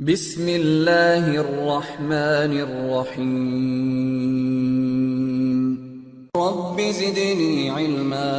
بسم اللہ الرحمن الرحیم رب زدنی علما۔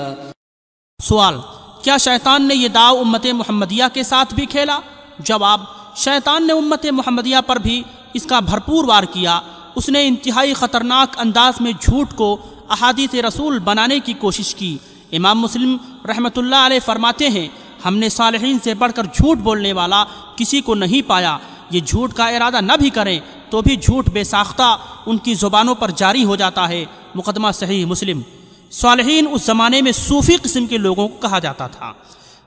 سوال: کیا شیطان نے یہ داؤ امت محمدیہ کے ساتھ بھی کھیلا؟ جواب: شیطان نے امت محمدیہ پر بھی اس کا بھرپور وار کیا۔ اس نے انتہائی خطرناک انداز میں جھوٹ کو احادیث رسول بنانے کی کوشش کی۔ امام مسلم رحمۃ اللہ علیہ فرماتے ہیں، ہم نے صالحین سے بڑھ کر جھوٹ بولنے والا کسی کو نہیں پایا۔ یہ جھوٹ کا ارادہ نہ بھی کریں تو بھی جھوٹ بے ساختہ ان کی زبانوں پر جاری ہو جاتا ہے۔ مقدمہ صحیح مسلم۔ صالحین اس زمانے میں صوفی قسم کے لوگوں کو کہا جاتا تھا۔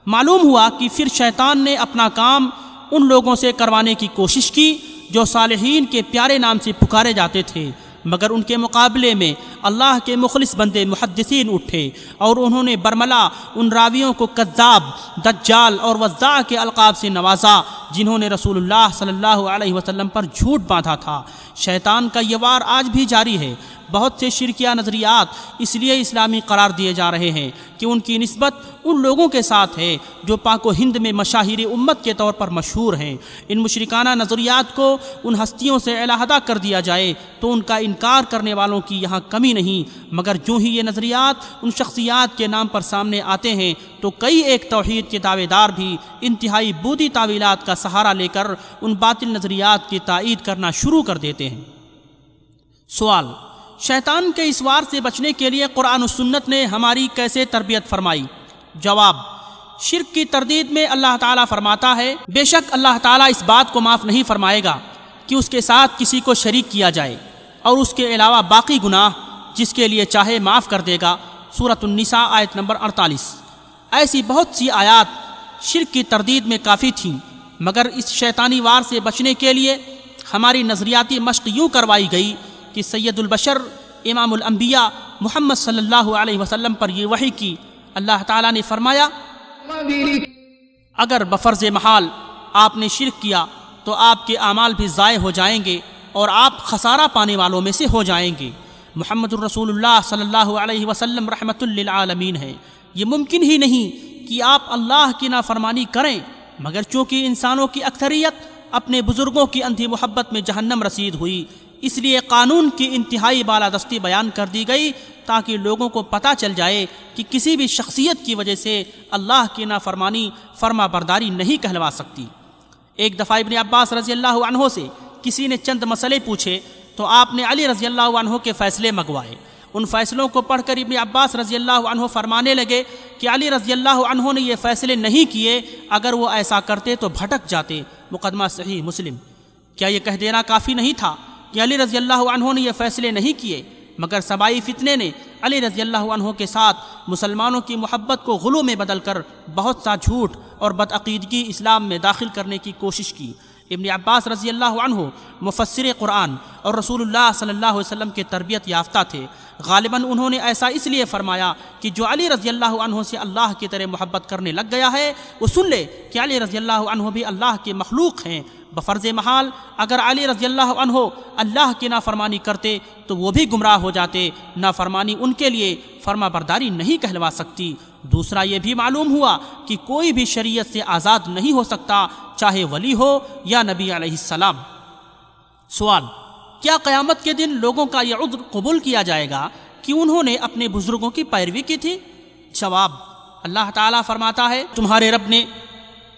معلوم ہوا کہ پھر شیطان نے اپنا کام ان لوگوں سے کروانے کی کوشش کی جو صالحین کے پیارے نام سے پکارے جاتے تھے، مگر ان کے مقابلے میں اللہ کے مخلص بندے محدثین اٹھے اور انہوں نے برملا ان راویوں کو کذاب، دجال اور وضاع کے القاب سے نوازا جنہوں نے رسول اللہ صلی اللہ علیہ وسلم پر جھوٹ باندھا تھا۔ شیطان کا یہ وار آج بھی جاری ہے۔ بہت سے شرکیہ نظریات اس لیے اسلامی قرار دیے جا رہے ہیں کہ ان کی نسبت ان لوگوں کے ساتھ ہے جو پاک و ہند میں مشاہیر امت کے طور پر مشہور ہیں۔ ان مشرکانہ نظریات کو ان ہستیوں سے علیحدہ کر دیا جائے تو ان کا انکار کرنے والوں کی یہاں کمی نہیں، مگر جو ہی یہ نظریات ان شخصیات کے نام پر سامنے آتے ہیں تو کئی ایک توحید کے دعوے دار بھی انتہائی بودی تعویلات کا سہارا لے کر ان باطل نظریات کی تائید کرنا شروع کر دیتے ہیں۔ سوال: شیطان کے اس وار سے بچنے کے لیے قرآن و سنت نے ہماری کیسے تربیت فرمائی؟ جواب: شرک کی تردید میں اللہ تعالیٰ فرماتا ہے، بے شک اللہ تعالیٰ اس بات کو معاف نہیں فرمائے گا کہ اس کے ساتھ کسی کو شریک کیا جائے، اور اس کے علاوہ باقی گناہ جس کے لیے چاہے معاف کر دے گا۔ سورۃ النساء آیت نمبر 48۔ ایسی بہت سی آیات شرک کی تردید میں کافی تھیں، مگر اس شیطانی وار سے بچنے کے لیے ہماری نظریاتی مشق یوں کروائی گئی کہ سید البشر امام الانبیاء محمد صلی اللہ علیہ وسلم پر یہ وحی کی۔ اللہ تعالیٰ نے فرمایا، اگر بفرض محال آپ نے شرک کیا تو آپ کے اعمال بھی ضائع ہو جائیں گے اور آپ خسارہ پانے والوں میں سے ہو جائیں گے۔ محمد الرسول اللہ صلی اللہ علیہ وسلم رحمۃ للعالمین ہے۔ یہ ممکن ہی نہیں کہ آپ اللہ کی نافرمانی کریں، مگر چونکہ انسانوں کی اکثریت اپنے بزرگوں کی اندھی محبت میں جہنم رسید ہوئی، اس لیے قانون کی انتہائی بالادستی بیان کر دی گئی تاکہ لوگوں کو پتہ چل جائے کہ کسی بھی شخصیت کی وجہ سے اللہ کی نافرمانی فرما برداری نہیں کہلوا سکتی۔ ایک دفعہ ابن عباس رضی اللہ عنہ سے کسی نے چند مسئلے پوچھے تو آپ نے علی رضی اللہ عنہ کے فیصلے منگوائے۔ ان فیصلوں کو پڑھ کر ابن عباس رضی اللہ عنہ فرمانے لگے کہ علی رضی اللہ عنہ نے یہ فیصلے نہیں کیے، اگر وہ ایسا کرتے تو بھٹک جاتے۔ مقدمہ صحیح مسلم۔ کیا یہ کہہ دینا کافی نہیں تھا کہ علی رضی اللہ عنہ نے یہ فیصلے نہیں کیے، مگر سبائی فتنے نے علی رضی اللہ عنہ کے ساتھ مسلمانوں کی محبت کو غلو میں بدل کر بہت سا جھوٹ اور بدعقیدگی اسلام میں داخل کرنے کی کوشش کی۔ ابن عباس رضی اللہ عنہ مفسر قرآن اور رسول اللہ صلی اللہ علیہ وسلم کے تربیت یافتہ تھے۔ غالباً انہوں نے ایسا اس لیے فرمایا کہ جو علی رضی اللہ عنہ سے اللہ کی طرح محبت کرنے لگ گیا ہے وہ سن لے کہ علی رضی اللہ عنہ بھی اللہ کے مخلوق ہیں۔ بفرض محال اگر علی رضی اللہ عنہ اللہ کی نافرمانی کرتے تو وہ بھی گمراہ ہو جاتے۔ نافرمانی ان کے لیے فرما برداری نہیں کہلوا سکتی۔ دوسرا یہ بھی معلوم ہوا کہ کوئی بھی شریعت سے آزاد نہیں ہو سکتا، چاہے ولی ہو یا نبی علیہ السلام۔ سوال: کیا قیامت کے دن لوگوں کا یہ عذر قبول کیا جائے گا کہ انہوں نے اپنے بزرگوں کی پیروی کی تھی؟ جواب: اللہ تعالیٰ فرماتا ہے، تمہارے رب نے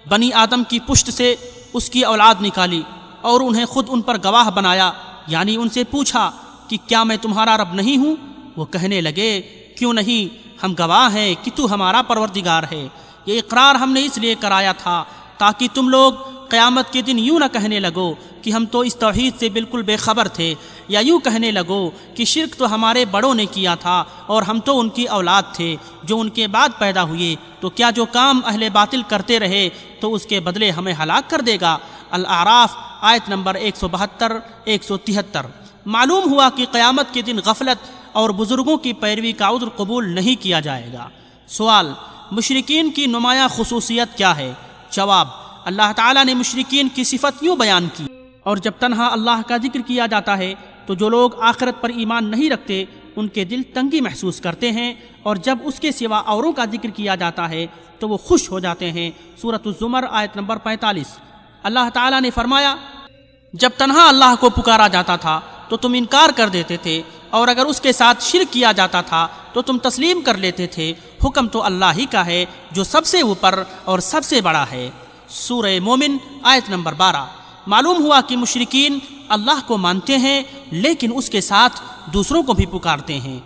بنی آدم کی پشت سے اس کی اولاد نکالی اور انہیں خود ان پر گواہ بنایا، یعنی ان سے پوچھا کہ کیا میں تمہارا رب نہیں ہوں؟ وہ کہنے لگے، کیوں نہیں، ہم گواہ ہیں کہ تو ہمارا پروردگار ہے۔ یہ اقرار ہم نے اس لیے کرایا تھا تاکہ تم لوگ قیامت کے دن یوں نہ کہنے لگو کہ ہم تو اس توحید سے بالکل بے خبر تھے، یا یوں کہنے لگو کہ شرک تو ہمارے بڑوں نے کیا تھا اور ہم تو ان کی اولاد تھے جو ان کے بعد پیدا ہوئے، تو کیا جو کام اہل باطل کرتے رہے تو اس کے بدلے ہمیں ہلاک کر دے گا۔ الاعراف آیت نمبر 172 173۔ معلوم ہوا کہ قیامت کے دن غفلت اور بزرگوں کی پیروی کا عذر قبول نہیں کیا جائے گا۔ سوال: مشرکین کی نمایاں خصوصیت کیا ہے؟ جواب: اللہ تعالیٰ نے مشرکین کی صفت یوں بیان کی، اور جب تنہا اللہ کا ذکر کیا جاتا ہے تو جو لوگ آخرت پر ایمان نہیں رکھتے ان کے دل تنگی محسوس کرتے ہیں، اور جب اس کے سوا اوروں کا ذکر کیا جاتا ہے تو وہ خوش ہو جاتے ہیں۔ سورۃ الزمر آیت نمبر 45۔ اللہ تعالیٰ نے فرمایا، جب تنہا اللہ کو پکارا جاتا تھا تو تم انکار کر دیتے تھے، اور اگر اس کے ساتھ شرک کیا جاتا تھا تو تم تسلیم کر لیتے تھے۔ حکم تو اللہ ہی کا ہے جو سب سے اوپر اور سب سے بڑا ہے۔ سورہ مومن آیت نمبر 12۔ معلوم ہوا کہ مشرکین اللہ کو مانتے ہیں لیکن اس کے ساتھ دوسروں کو بھی پکارتے ہیں۔